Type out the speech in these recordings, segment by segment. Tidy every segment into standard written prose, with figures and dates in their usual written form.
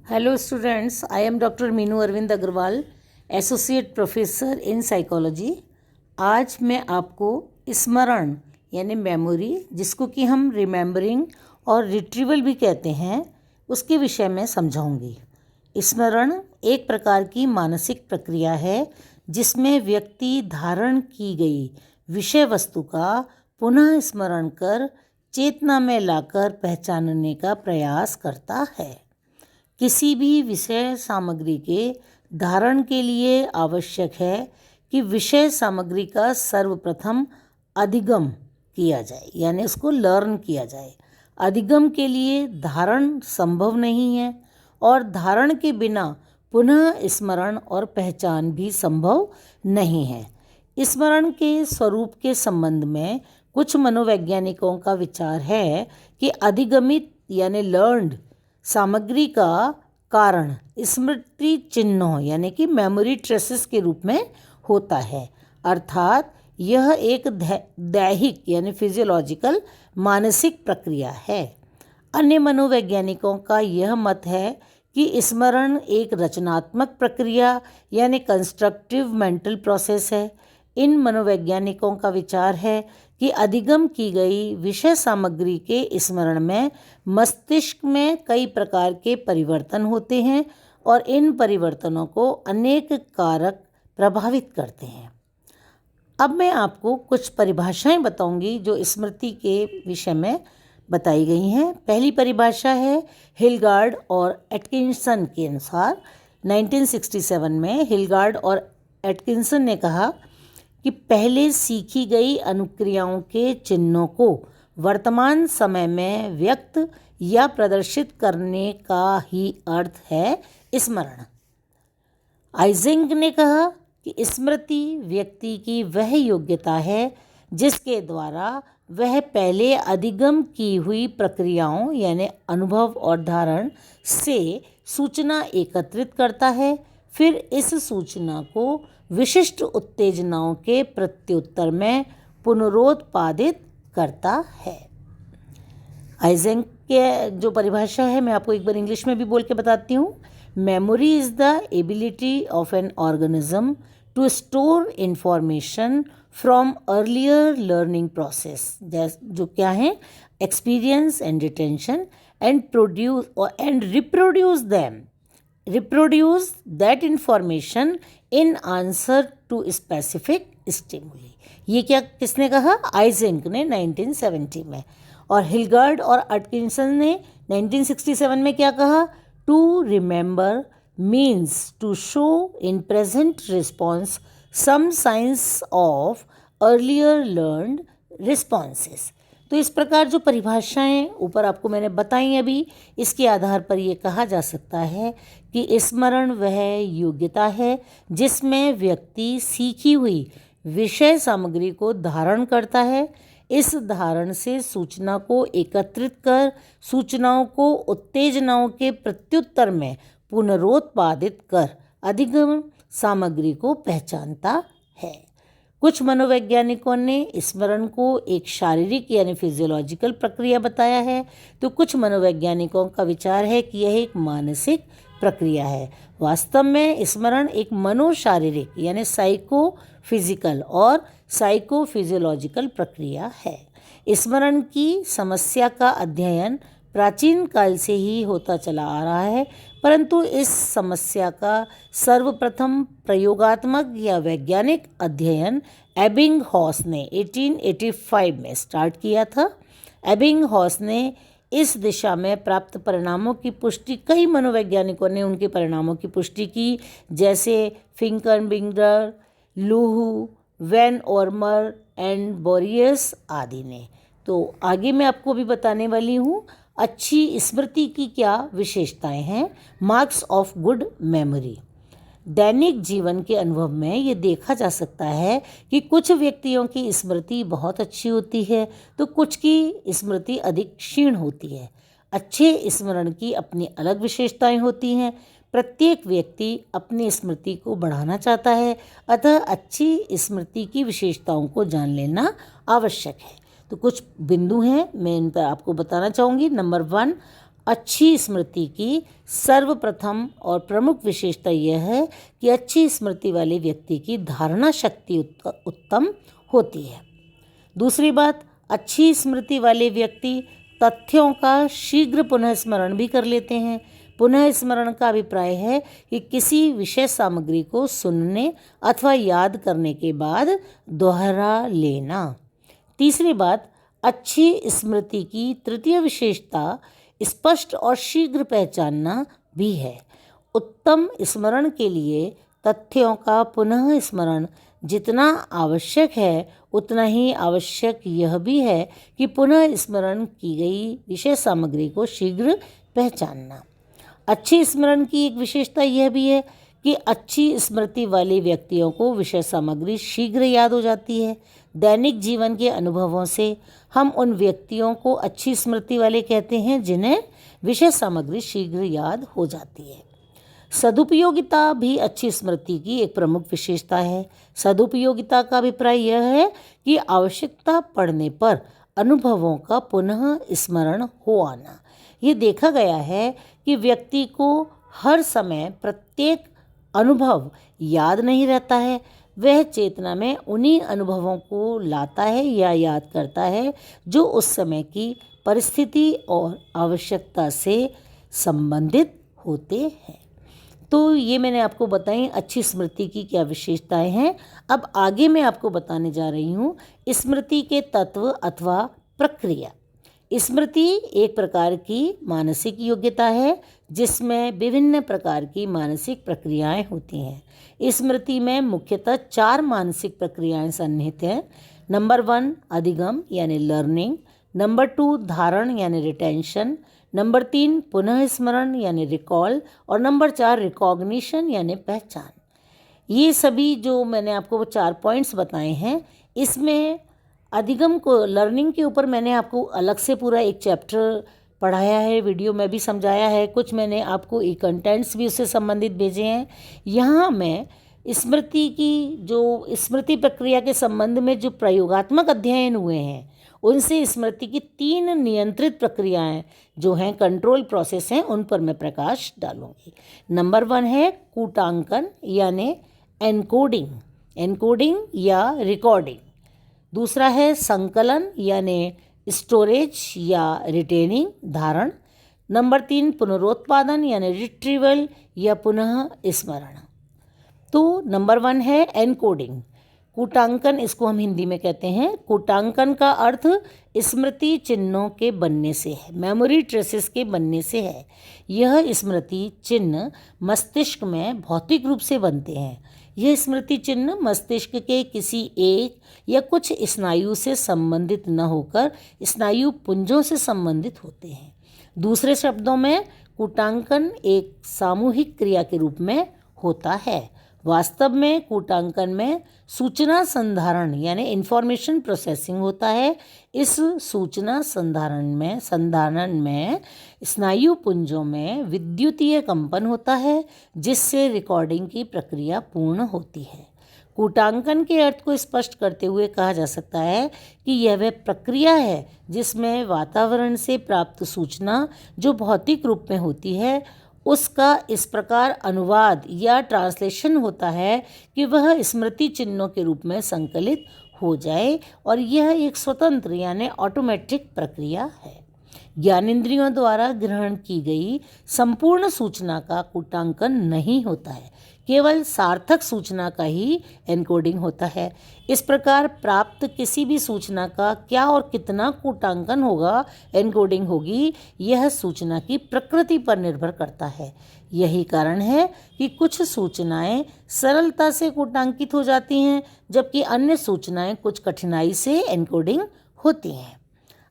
Hello students, I am Dr. Meenu Arvind Agarwal, associate professor in psychology. आज मैं आपको स्मरण यानी मेमोरी, जिसको कि हम रिमेंबरिंग और रिट्रीवल भी कहते हैं, उसके विषय में समझाऊंगी। स्मरण एक प्रकार की मानसिक प्रक्रिया है जिसमें व्यक्ति धारण की गई विषय वस्तु का पुनः स्मरण कर चेतना में लाकर पहचानने का प्रयास करता है। किसी भी विषय सामग्री के धारण के लिए आवश्यक है कि विषय सामग्री का सर्वप्रथम अधिगम किया जाए, यानी उसको लर्न किया जाए। अधिगम के लिए धारण संभव नहीं है और धारण के बिना पुनः स्मरण और पहचान भी संभव नहीं है। स्मरण के स्वरूप के संबंध में कुछ मनोवैज्ञानिकों का विचार है कि अधिगमित यानी लर्नड सामग्री का कारण स्मृति चिन्हों यानी कि मेमोरी ट्रेसेस के रूप में होता है, अर्थात यह एक दैहिक यानी फिजियोलॉजिकल मानसिक प्रक्रिया है। अन्य मनोवैज्ञानिकों का यह मत है कि स्मरण एक रचनात्मक प्रक्रिया यानी कंस्ट्रक्टिव मेंटल प्रोसेस है। इन मनोवैज्ञानिकों का विचार है कि अधिगम की गई विषय सामग्री के स्मरण में मस्तिष्क में कई प्रकार के परिवर्तन होते हैं और इन परिवर्तनों को अनेक कारक प्रभावित करते हैं। अब मैं आपको कुछ परिभाषाएं बताऊंगी जो स्मृति के विषय में बताई गई हैं। पहली परिभाषा है हिलगार्ड और एटकिंसन के अनुसार। 1967 में हिलगार्ड और एटकिंसन ने कहा कि पहले सीखी गई अनुक्रियाओं के चिन्हों को वर्तमान समय में व्यक्त या प्रदर्शित करने का ही अर्थ है स्मरण। आइजेंक ने कहा कि स्मृति व्यक्ति की वह योग्यता है जिसके द्वारा वह पहले अधिगम की हुई प्रक्रियाओं यानी अनुभव और धारण से सूचना एकत्रित करता है, फिर इस सूचना को विशिष्ट उत्तेजनाओं के प्रत्युत्तर में पुनरुत्पादित करता है। आइजेंक के जो परिभाषा है मैं आपको एक बार इंग्लिश में भी बोल के बताती हूँ। Memory is the ability of an organism to store information from earlier learning process, जो क्या है experience and retention and reproduce that information in answer to specific stimuli। ये क्या किसने कहा? आइजेंक ने 1970 में। और हिलगार्ड और एटकिंसन ने 1967 में क्या कहा? To remember means to show in present response some signs of earlier learned responses. तो इस प्रकार जो परिभाषाएं ऊपर आपको मैंने बताई अभी, इसके आधार पर ये कहा जा सकता है कि स्मरण वह योग्यता है जिसमें व्यक्ति सीखी हुई विषय सामग्री को धारण करता है। इस धारण से सूचना को एकत्रित कर सूचनाओं को उत्तेजनाओं के प्रत्युत्तर में पुनरुत्पादित कर अधिगम सामग्री को पहचानता है। कुछ मनोवैज्ञानिकों ने स्मरण को एक शारीरिक यानी फिजियोलॉजिकल प्रक्रिया बताया है, तो कुछ मनोवैज्ञानिकों का विचार है कि यह एक मानसिक प्रक्रिया है। वास्तव में स्मरण एक मनोशारीरिक यानी साइकोफिजिकल और साइकोफिजियोलॉजिकल प्रक्रिया है। स्मरण की समस्या का अध्ययन प्राचीन काल से ही होता चला आ रहा है, परंतु इस समस्या का सर्वप्रथम प्रयोगात्मक या वैज्ञानिक अध्ययन एबिंगहॉस ने 1885 में स्टार्ट किया था। एबिंगहॉस ने इस दिशा में प्राप्त परिणामों की पुष्टि कई मनोवैज्ञानिकों ने उनके परिणामों की पुष्टि की, जैसे फिंकनबिंगर, लूहू, वैन ओर्मर एंड बोरियस आदि ने। तो आगे मैं आपको भी बताने वाली हूँ अच्छी स्मृति की क्या विशेषताएं हैं। Marks of good memory. दैनिक जीवन के अनुभव में ये देखा जा सकता है कि कुछ व्यक्तियों की स्मृति बहुत अच्छी होती है तो कुछ की स्मृति अधिक क्षीण होती है। अच्छे स्मरण की अपनी अलग विशेषताएं होती हैं। प्रत्येक व्यक्ति अपनी स्मृति को बढ़ाना चाहता है, अतः अच्छी स्मृति की विशेषताओं को जान लेना आवश्यक है। तो कुछ बिंदु हैं, मैं इन पर आपको बताना चाहूँगी। नंबर 1, अच्छी स्मृति की सर्वप्रथम और प्रमुख विशेषता यह है कि अच्छी स्मृति वाले व्यक्ति की धारणा शक्ति उत्तम होती है। दूसरी बात, अच्छी स्मृति वाले व्यक्ति तथ्यों का शीघ्र पुनः स्मरण भी कर लेते हैं। पुनः स्मरण का अभिप्राय है कि किसी विषय सामग्री को सुनने अथवा याद करने के बाद दोहरा लेना। तीसरी बात, अच्छी स्मृति की तृतीय विशेषता स्पष्ट और शीघ्र पहचानना भी है। उत्तम स्मरण के लिए तथ्यों का पुनः स्मरण जितना आवश्यक है उतना ही आवश्यक यह भी है कि पुनः स्मरण की गई विषय सामग्री को शीघ्र पहचानना। अच्छी स्मरण की एक विशेषता यह भी है कि अच्छी स्मृति वाले व्यक्तियों को विषय सामग्री शीघ्र याद हो जाती है। दैनिक जीवन के अनुभवों से हम उन व्यक्तियों को अच्छी स्मृति वाले कहते हैं जिन्हें विषय सामग्री शीघ्र याद हो जाती है। सदुपयोगिता भी अच्छी स्मृति की एक प्रमुख विशेषता है। सदुपयोगिता का अभिप्राय यह है कि आवश्यकता पड़ने पर अनुभवों का पुनः स्मरण हो आना। ये देखा गया है कि व्यक्ति को हर समय प्रत्येक अनुभव याद नहीं रहता है, वह चेतना में उन्हीं अनुभवों को लाता है या याद करता है जो उस समय की परिस्थिति और आवश्यकता से संबंधित होते हैं। तो ये मैंने आपको बताई अच्छी स्मृति की क्या विशेषताएं हैं। अब आगे मैं आपको बताने जा रही हूँ स्मृति के तत्व अथवा प्रक्रिया। स्मृति एक प्रकार की मानसिक योग्यता है जिसमें विभिन्न प्रकार की मानसिक प्रक्रियाएं होती हैं। स्मृति में मुख्यतः 4 मानसिक प्रक्रियाएं सन्निहित हैं। नंबर 1 अधिगम यानी लर्निंग, नंबर 2 धारण यानी रिटेंशन, नंबर 3 पुनः स्मरण यानी रिकॉल और नंबर 4 रिकॉग्निशन यानी पहचान। ये सभी जो मैंने आपको वो 4 पॉइंट्स बताए हैं, इसमें अधिगम को लर्निंग के ऊपर मैंने आपको अलग से पूरा एक चैप्टर पढ़ाया है, वीडियो में भी समझाया है, कुछ मैंने आपको ई कंटेंट्स भी उससे संबंधित भेजे हैं। यहाँ मैं स्मृति की जो स्मृति प्रक्रिया के संबंध में जो प्रयोगात्मक अध्ययन हुए हैं उनसे स्मृति की 3 नियंत्रित प्रक्रियाएं जो हैं कंट्रोल प्रोसेस हैं उन पर मैं प्रकाश डालूंगी। नंबर 1 है कूटांकन यानी एनकोडिंग या रिकॉर्डिंग। दूसरा है संकलन यानी स्टोरेज या रिटेनिंग धारण। नंबर 3 पुनरुत्पादन यानी रिट्रीवल या पुनः स्मरण। तो नंबर 1 है एनकोडिंग, कूटांकन, इसको हम हिंदी में कहते हैं। कूटांकन का अर्थ स्मृति चिन्हों के बनने से है, मेमोरी ट्रेसेस के बनने से है। यह स्मृति चिन्ह मस्तिष्क में भौतिक रूप से बनते हैं। यह स्मृति चिन्ह मस्तिष्क के किसी एक या कुछ स्नायु से संबंधित न होकर स्नायु पुंजों से संबंधित होते हैं। दूसरे शब्दों में कूटांकन एक सामूहिक क्रिया के रूप में होता है। वास्तव में कूटांकन में सूचना संधारण यानी इंफॉर्मेशन प्रोसेसिंग होता है। इस सूचना संधारण में स्नायु पुंजों में विद्युतीय कंपन होता है जिससे रिकॉर्डिंग की प्रक्रिया पूर्ण होती है। कूटांकन के अर्थ को स्पष्ट करते हुए कहा जा सकता है कि यह वह प्रक्रिया है जिसमें वातावरण से प्राप्त सूचना जो भौतिक रूप में होती है उसका इस प्रकार अनुवाद या ट्रांसलेशन होता है कि वह स्मृति चिन्हों के रूप में संकलित हो जाए, और यह एक स्वतंत्र यानी ऑटोमेटिक प्रक्रिया है। ज्ञानेंद्रियों द्वारा ग्रहण की गई संपूर्ण सूचना का कूटांकन नहीं होता है, केवल सार्थक सूचना का ही एनकोडिंग होता है। इस प्रकार प्राप्त किसी भी सूचना का क्या और कितना कूटांकन होगा, एनकोडिंग होगी, यह सूचना की प्रकृति पर निर्भर करता है। यही कारण है कि कुछ सूचनाएं सरलता से कूटांकित हो जाती हैं जबकि अन्य सूचनाएं कुछ कठिनाई से एनकोडिंग होती हैं।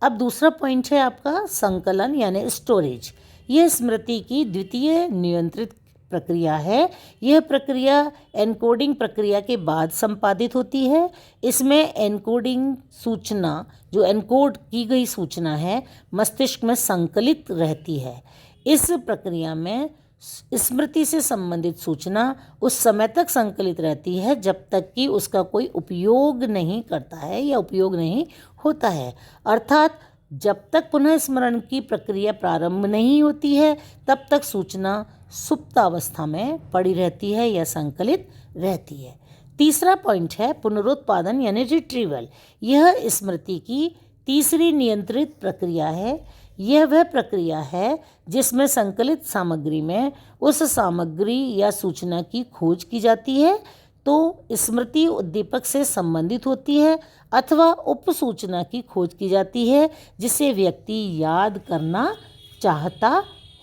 अब दूसरा पॉइंट है आपका संकलन यानी स्टोरेज। यह स्मृति की द्वितीय नियंत्रित प्रक्रिया है। यह प्रक्रिया एनकोडिंग प्रक्रिया के बाद संपादित होती है। इसमें एनकोडिंग सूचना, जो एनकोड की गई सूचना है, मस्तिष्क में संकलित रहती है। इस प्रक्रिया में स्मृति से संबंधित सूचना उस समय तक संकलित रहती है जब तक कि उसका कोई उपयोग नहीं करता है या उपयोग नहीं होता है। अर्थात जब तक पुनः स्मरण की प्रक्रिया प्रारंभ नहीं होती है तब तक सूचना सुप्तावस्था में पड़ी रहती है या संकलित रहती है। तीसरा पॉइंट है पुनरुत्पादन यानी रिट्रीवल। यह स्मृति की तीसरी नियंत्रित प्रक्रिया है। यह वह प्रक्रिया है जिसमें संकलित सामग्री में उस सामग्री या सूचना की खोज की जाती है तो स्मृति उद्दीपक से संबंधित होती है अथवा उपसूचना की खोज की जाती है जिसे व्यक्ति याद करना चाहता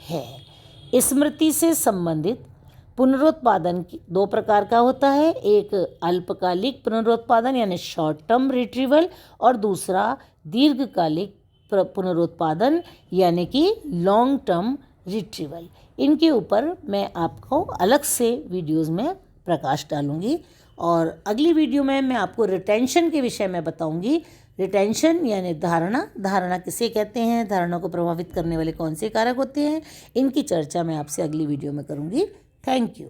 है। स्मृति से संबंधित पुनरुत्पादन दो प्रकार का होता है, एक अल्पकालिक पुनरुत्पादन यानी शॉर्ट टर्म रिट्रीवल और दूसरा दीर्घकालिक पुनरुत्पादन यानी कि लॉन्ग टर्म रिट्रीवल। इनके ऊपर मैं आपको अलग से वीडियोस में प्रकाश डालूंगी और अगली वीडियो में मैं आपको रिटेंशन के विषय में बताऊंगी। रिटेंशन यानी धारणा किसे कहते हैं, धारणा को प्रभावित करने वाले कौन से कारक होते हैं, इनकी चर्चा मैं आपसे अगली वीडियो में करूंगी। Thank you.